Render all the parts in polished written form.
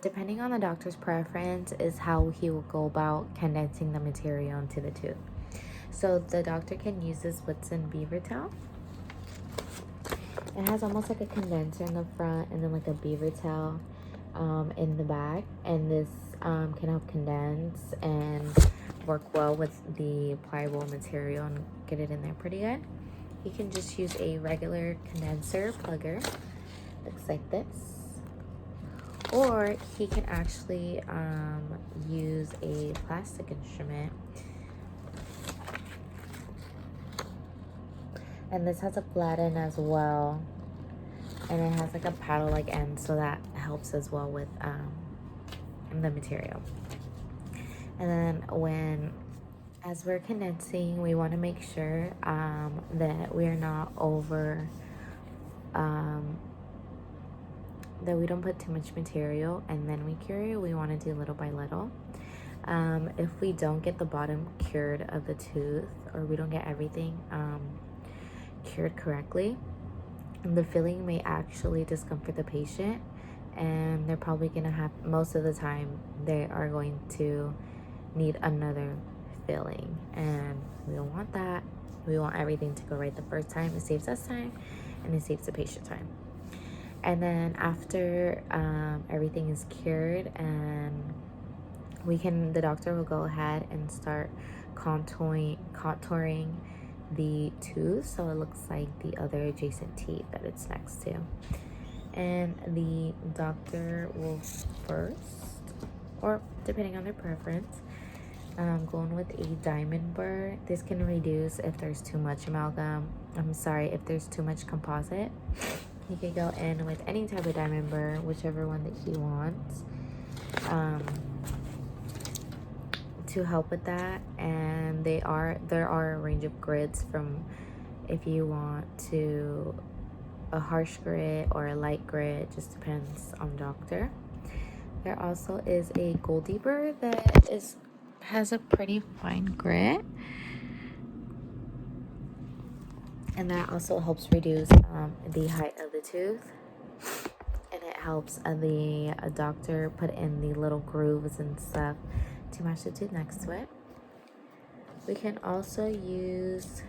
Depending on the doctor's preference is how he will go about condensing the material into the tooth. So the doctor can use this Whitson beaver tail. It has almost like a condenser in the front and then like a beaver tail in the back, and this can help condense and work well with the pliable material and get it in there pretty good. You can just use a regular condenser plugger, looks like this, or he can actually use a plastic instrument, and this has a flat end as well, and it has like a paddle like end, so that helps as well with the material. And then as we're condensing, we want to make sure that we're not over that we don't put too much material and then we cure it. We want to do little by little. If we don't get the bottom cured of the tooth, or we don't get everything cured correctly, the filling may actually discomfort the patient, and they're probably gonna have, most of the time they are going to need another filling, and we don't want that. We want everything to go right the first time. It saves us time and it saves the patient time. And then after everything is cured, and the doctor will go ahead and start contouring the tooth so it looks like the other adjacent teeth that it's next to. And the doctor will first, or depending on their preference, going with a diamond burr. This can reduce if there's too much if there's too much composite. He could go in with any type of diamond burr, whichever one that he wants, to help with that. And there are a range of grids, from if you want to a harsh grit or a light grit, just depends on the doctor. There also is a Goldie burr that has a pretty fine grit, and that also helps reduce the height of the tooth, and it helps the doctor put in the little grooves and stuff to match the tooth next to it. We can also use,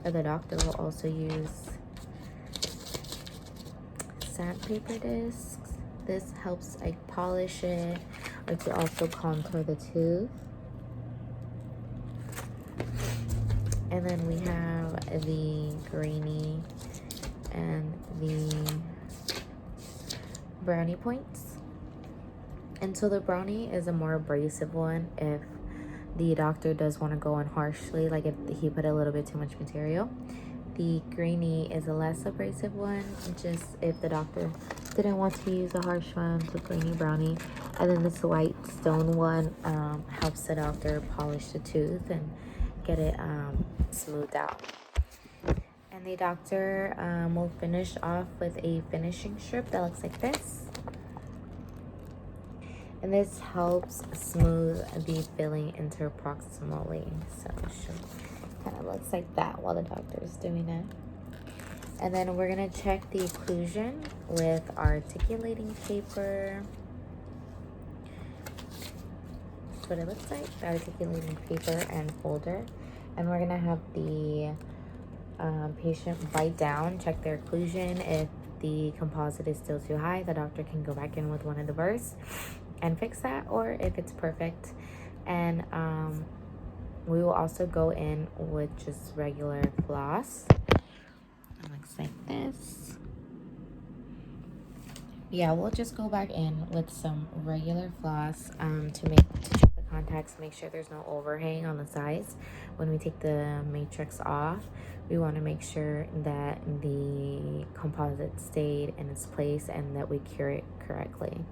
or the doctor will also use, sandpaper discs. This helps like polish it, or to also contour the tooth. And then we have the greenie and the brownie points. And so the brownie is a more abrasive one if the doctor does want to go in harshly, like if he put a little bit too much material. The greenie is a less abrasive one, just if the doctor didn't want to use a harsh one, the greenie brownie. And then this white stone one helps the doctor polish the tooth and get it smoothed out. And the doctor will finish off with a finishing strip that looks like this. And this helps smooth the filling interproximally. So it kind of looks like that while the doctor is doing it. And then we're going to check the occlusion with articulating paper. That's what it looks like, the articulating paper and folder. And we're going to have the patient bite down, check their occlusion. If the composite is still too high, the doctor can go back in with one of the burrs and fix that, or if it's perfect. And we will also go in with just regular floss. It looks like this. Yeah, we'll just go back in with some regular floss to check the contacts, make sure there's no overhang on the sides. When we take the matrix off, we want to make sure that the composite stayed in its place and that we cure it correctly.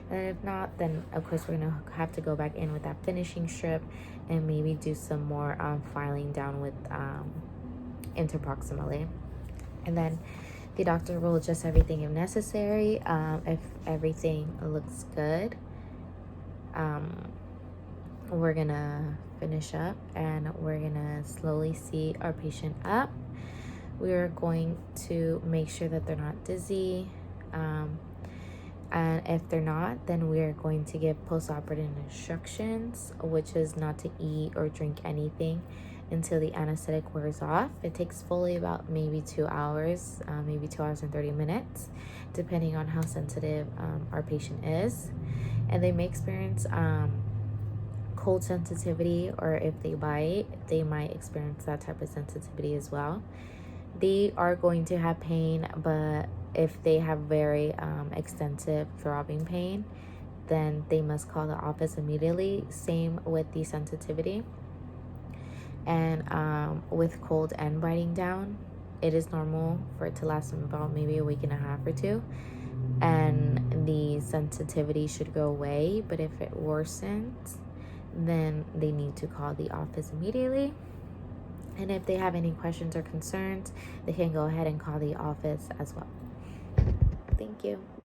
And if not, then of course we're gonna have to go back in with that finishing strip and maybe do some more filing down with interproximally. And then the doctor will adjust everything if necessary. If everything looks good, we're gonna finish up and we're gonna slowly seat our patient up. We're going to make sure that they're not dizzy. And if they're not, then we're going to give post-operative instructions, which is not to eat or drink anything until the anesthetic wears off. It takes fully about maybe 2 hours, maybe 2 hours and 30 minutes, depending on how sensitive our patient is. And they may experience cold sensitivity, or if they bite, they might experience that type of sensitivity as well. They are going to have pain, but if they have very extensive throbbing pain, then they must call the office immediately. Same with the sensitivity. And with cold and biting down, it is normal for it to last about maybe a week and a half or two, and the sensitivity should go away. But if it worsens, then they need to call the office immediately. And if they have any questions or concerns, they can go ahead and call the office as well. Thank you.